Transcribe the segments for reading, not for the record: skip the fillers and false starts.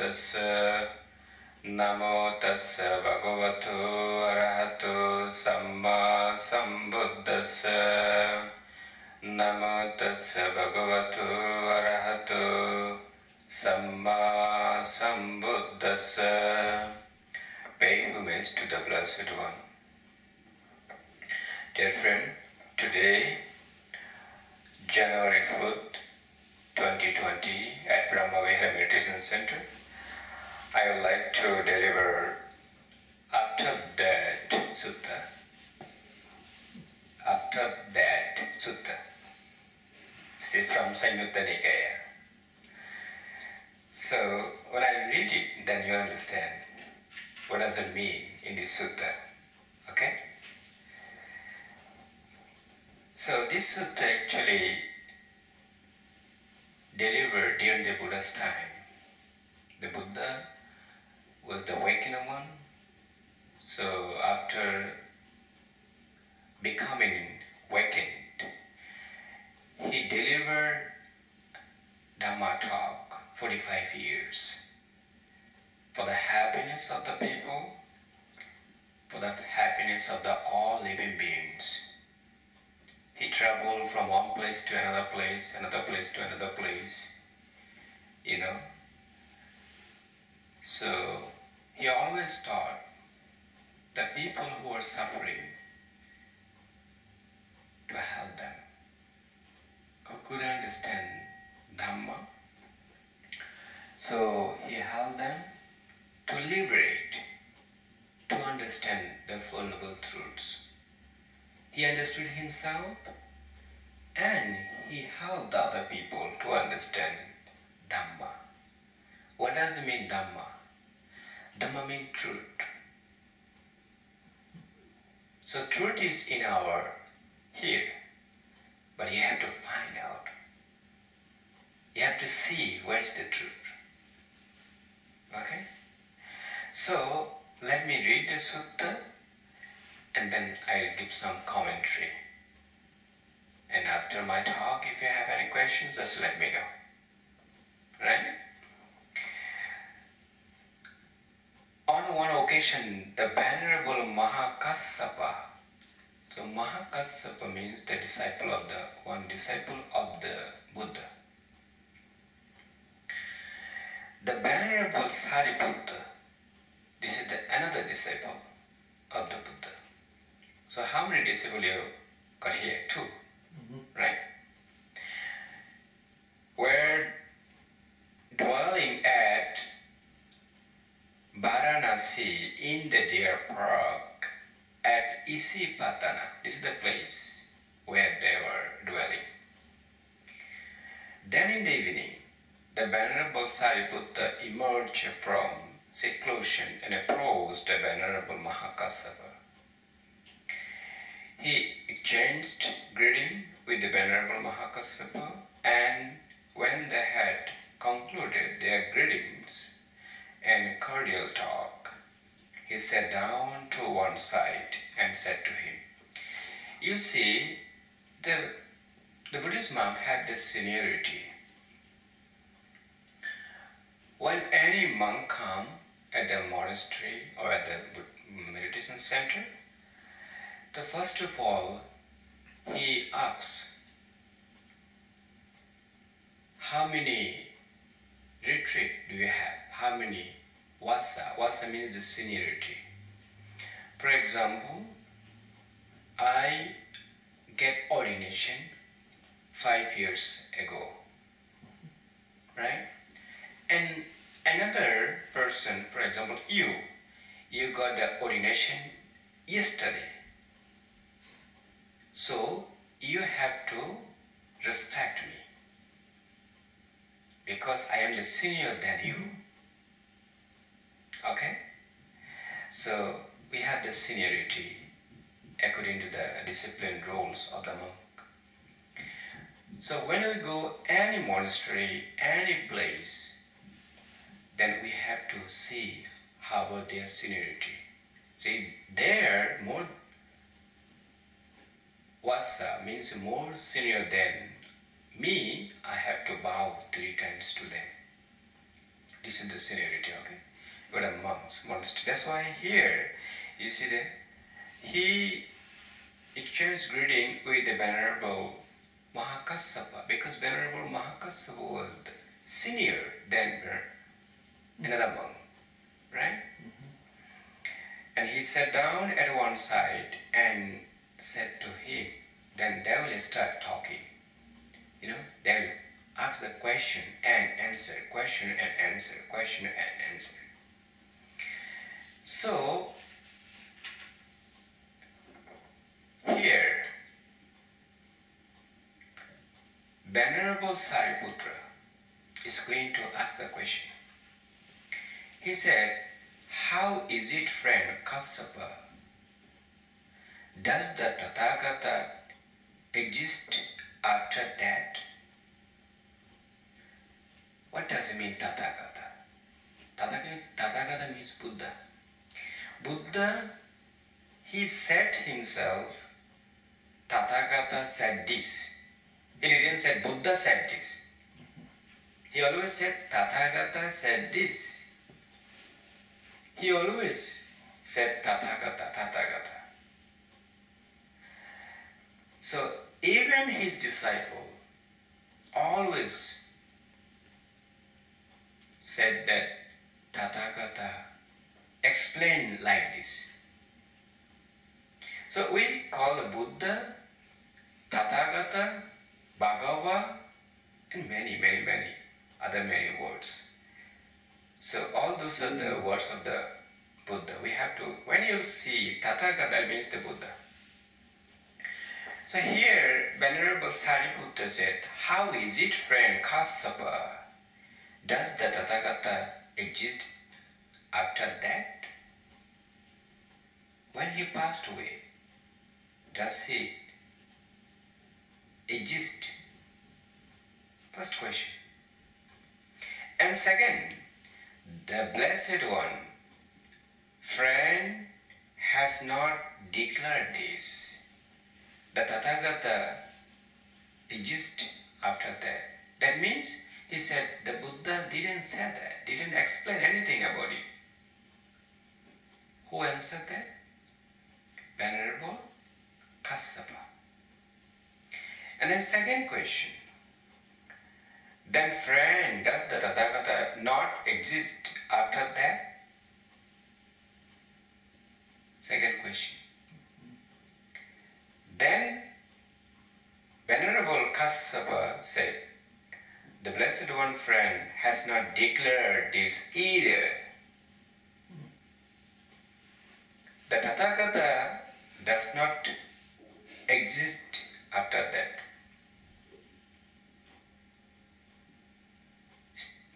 Buddhassa. Namo tassa bhagavato arahato samma sambuddhassa. Namo tassa bhagavato arahato samma sambuddhassa. Pay homage to the Blessed One. Dear friend, today, January 4th, 2020, at Brahmavihara Meditation Center, I would like to deliver After That Sutta. After That Sutta. This is from Samyutta Nikaya. So, when I read it, then you understand what does it mean in this sutta. Okay? So this sutta actually delivered during the Buddha's time. The Buddha was the awakened one. So after becoming awakened, he delivered Dhamma talk 45 years for the happiness of the people, for the happiness of the all living beings. He traveled from one place to another place to another place, So he always taught the people who are suffering to help them, who couldn't understand Dhamma. So he helped them to liberate, to understand the Four Noble Truths. He understood himself and he helped the other people to understand Dhamma. What does it mean, Dhamma? Dhamma means truth. So truth is in our here, but you have to find out. You have to see where is the truth. Okay? So let me read the sutta and then I'll give some commentary. And after my talk, if you have any questions, just let me know. Right? On one occasion, the Venerable Mahakassapa. So Mahakassapa means the disciple of the Buddha. The Venerable Sariputta, this is another disciple of the Buddha. So how many disciples you got here? Two, right? Were dwelling at Varanasi in the deer park at Isipatana. This is the place where they were dwelling. Then in the evening, the Venerable Sariputta emerged from seclusion and approached the Venerable Mahakassapa. He exchanged greeting with the Venerable Mahakassapa, and when they had concluded their greetings and cordial talk, he sat down to one side and said to him, "You see, the Buddhist monk had this seniority. When any monk comes at the monastery or at the meditation center, the first of all, he asks, how many retreat do you have? How many vasa? Vasa means the seniority. For example, I get ordination 5 years ago, right? And another person, for example, you got the ordination yesterday. So you have to respect me because I am the senior than you. Okay? So we have the seniority according to the discipline rules of the monk. So when we go any monastery, any place, then we have to see how about their seniority. See, there more vasa means more senior than me, I have to bow 3 times to them. This is the seniority, okay? But a monks, monastery. That's why here, you see that he exchanged greeting with the Venerable Mahakassapa, because Venerable Mahakassapa was the senior than another monk, right? And he sat down at one side and said to him, then they will start talking. You know, they will ask the question and answer, question and answer, question and answer. So, here, Venerable Sariputra is going to ask the question. He said, how is it, friend Kassapa? Does the Tathagata exist after that? What does it mean, Tathagata? Tathagata means Buddha. Buddha, he said himself, Tathagata said this. He didn't say Buddha said this. He always said Tathagata said this. He always said Tathagata, Tathagata. So even his disciple always said that Tathagata explained like this. So we call the Buddha, Tathagata, Bhagava, and many other words. So all those are the words of the Buddha. We have to, when you see Tathagata, that means the Buddha. So here, Venerable Sariputta said, how is it, friend Kassapa? Does the Tathagata exist after that? When he passed away, does he exist? First question. And second, the Blessed One, friend, has not declared this. The Tathagata exists after that. That means he said the Buddha didn't say that, didn't explain anything about it. Who answered that? Venerable Kassapa. And then second question. Then friend, does the Tathagata not exist after that? Second question. Then Venerable Kassapa said, the Blessed One, friend, has not declared this either. The Tathagata does not exist after that.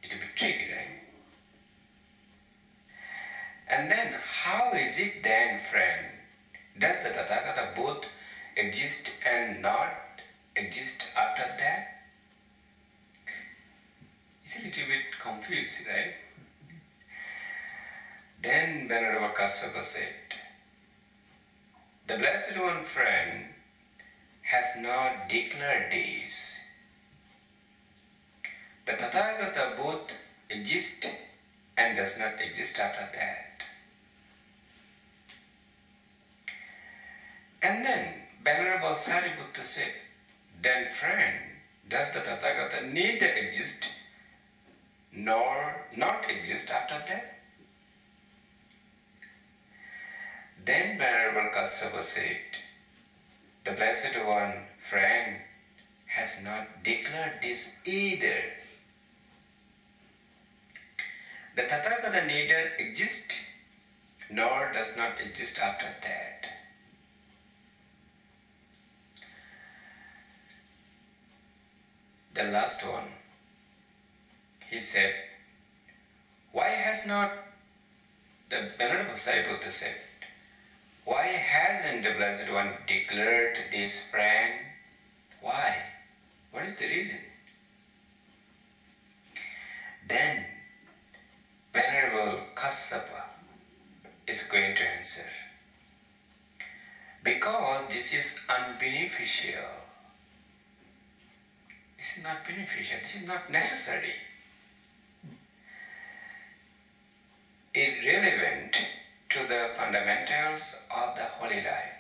It will be tricky, right? And then, how is it then, friend? Does the Tathagata both exist and not exist after that? It's a little bit confused, right? Then Venerable Kassapa said, the Blessed One, friend, has not declared this. The Tathagata both exist and does not exist after that. And then Venerable Sariputta said, then friend, does the Tathagata neither exist nor not exist after that? Then Venerable Kassapa said, the Blessed One, friend, has not declared this either. The Tathagata neither exists nor does not exist after that. The last one, he said, why has not the Venerable Sariputta said, why hasn't the Blessed One declared this, friend? Why? What is the reason? Then Venerable Kassapa is going to answer. Because this is unbeneficial. This is not beneficial. This is not necessary. irrelevant to the fundamentals of the holy life.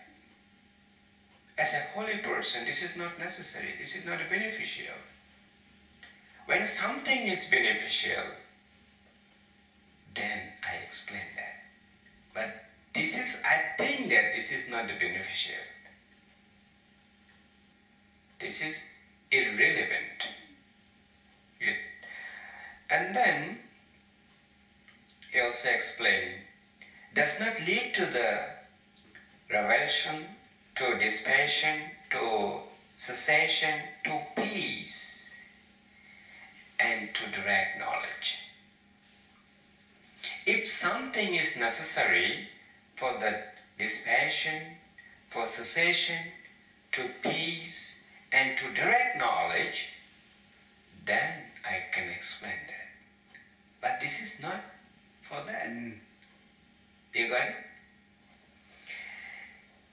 As a holy person, this is not necessary, this is not beneficial. When something is beneficial, then I explain that. But I think that this is not beneficial. This is irrelevant. And then he also explained, does not lead to the revulsion, to dispassion, to cessation, to peace, and to direct knowledge. If something is necessary for the dispassion, for cessation, to peace, and to direct knowledge, then I can explain that. But this is not for that. You got it?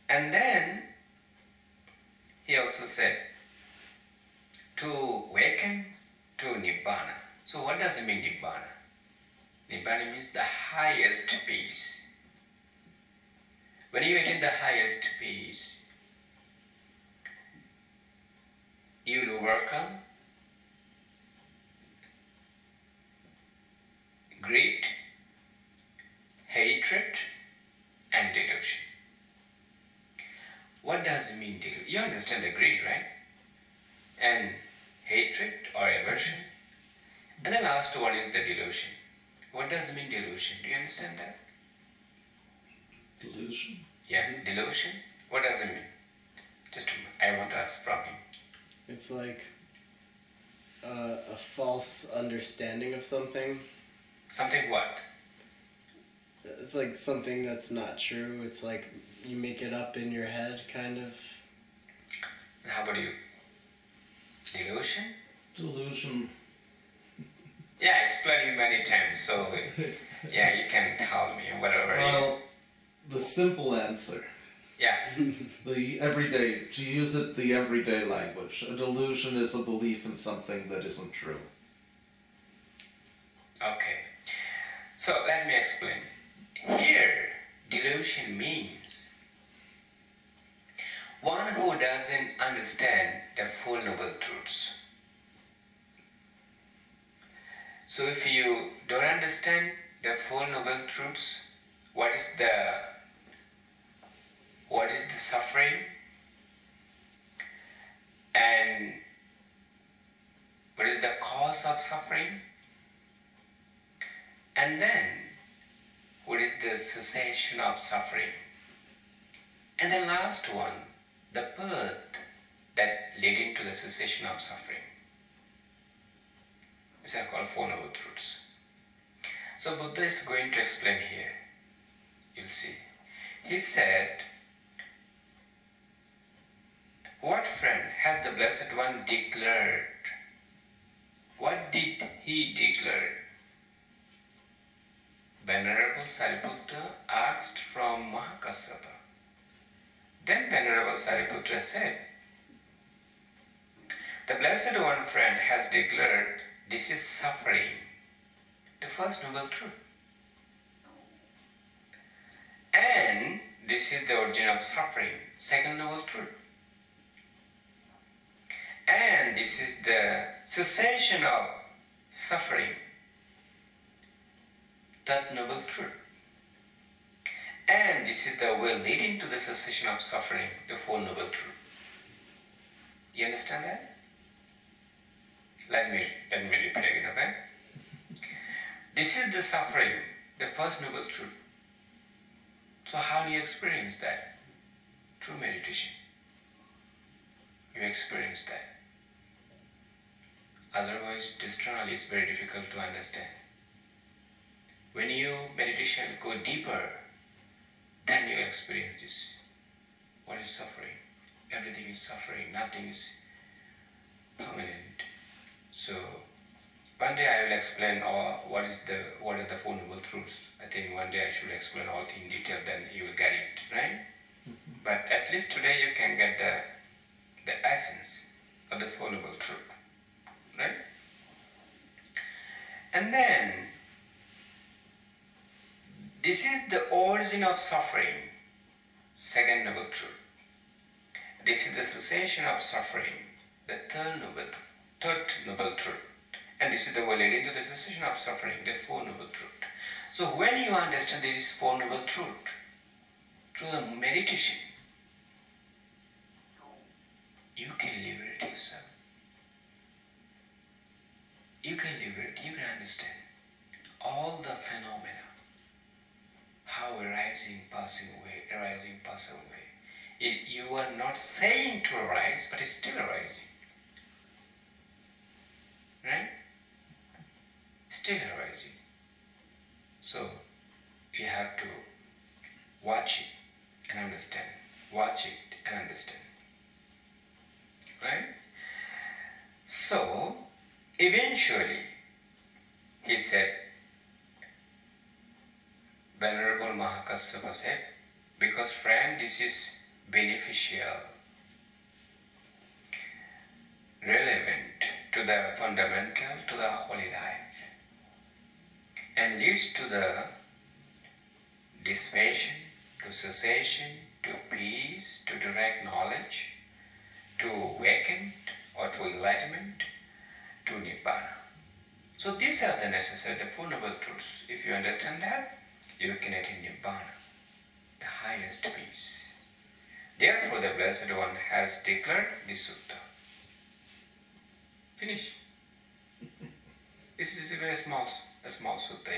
And then he also said, to awaken to Nibbana. So what does it mean, Nibbana? Nibbana means the highest peace. When you attain the highest peace, you will overcome greed, hatred, and delusion. What does it mean, delusion? You understand the greed, right? And hatred or aversion. And the last one is the delusion. What does it mean, delusion? Do you understand that? Delusion? Yeah, delusion. What does it mean? Just I want to ask from him. It's like a false understanding of something. Something what? It's like something that's not true. It's like you make it up in your head, kind of. And how about you? Delusion? Delusion. Yeah, I explained it many times, so yeah, you can tell me whatever. Well, the simple answer. Yeah. The everyday, to use it the everyday language. A delusion is a belief in something that isn't true. Okay. So let me explain. Here, delusion means one who doesn't understand the Four Noble Truths. So if you don't understand the Four Noble Truths, what is the suffering, and what is the cause of suffering, and then what is the cessation of suffering, and the last one, the path that leading to the cessation of suffering. These are called Four Noble Truths. So Buddha is going to explain here. You'll see. He said, what friend has the Blessed One declared? What did he declare? Venerable Sariputta asked from Mahakassapa. Then Venerable Sariputta said, the Blessed One friend has declared this is suffering, the first noble truth. And this is the origin of suffering, second noble truth. And this is the cessation of suffering, third noble truth. And this is the way leading to the cessation of suffering, the Four Noble Truth. You understand that? Let me repeat again, okay? This is the suffering, the first noble truth. So how do you experience that? Through meditation. You experience that. Otherwise, externally it's very difficult to understand. When you meditation go deeper, then you experience this. What is suffering? Everything is suffering, nothing is permanent. So one day I will explain what are the Four Noble Truths. I think one day I should explain all in detail, then you will get it, right? But at least today you can get the essence of the Four Noble Truth, right? And then This is the origin of suffering, second noble truth. This is the cessation of suffering, the third noble truth. And this is the way leading to the cessation of suffering, the fourth noble truth. So when you understand this four noble truth, through the meditation, you can liberate yourself. You can understand all the phenomena, how arising, passing away. You are not saying to arise, but it's still arising. Right? Still arising. So you have to watch it and understand. Watch it and understand. Right? So eventually he said, Venerable Mahakassapa said, because friend, this is beneficial, relevant to the fundamental, to the holy life, and leads to the dissipation, to cessation, to peace, to direct knowledge, to awakened or to enlightenment, to Nibbana. So these are the necessary, the Four Noble Truths. If you understand that, you can attain Nibbana, the highest peace. Therefore, the Blessed One has declared this Sutta. Finish. This is a very small sutta,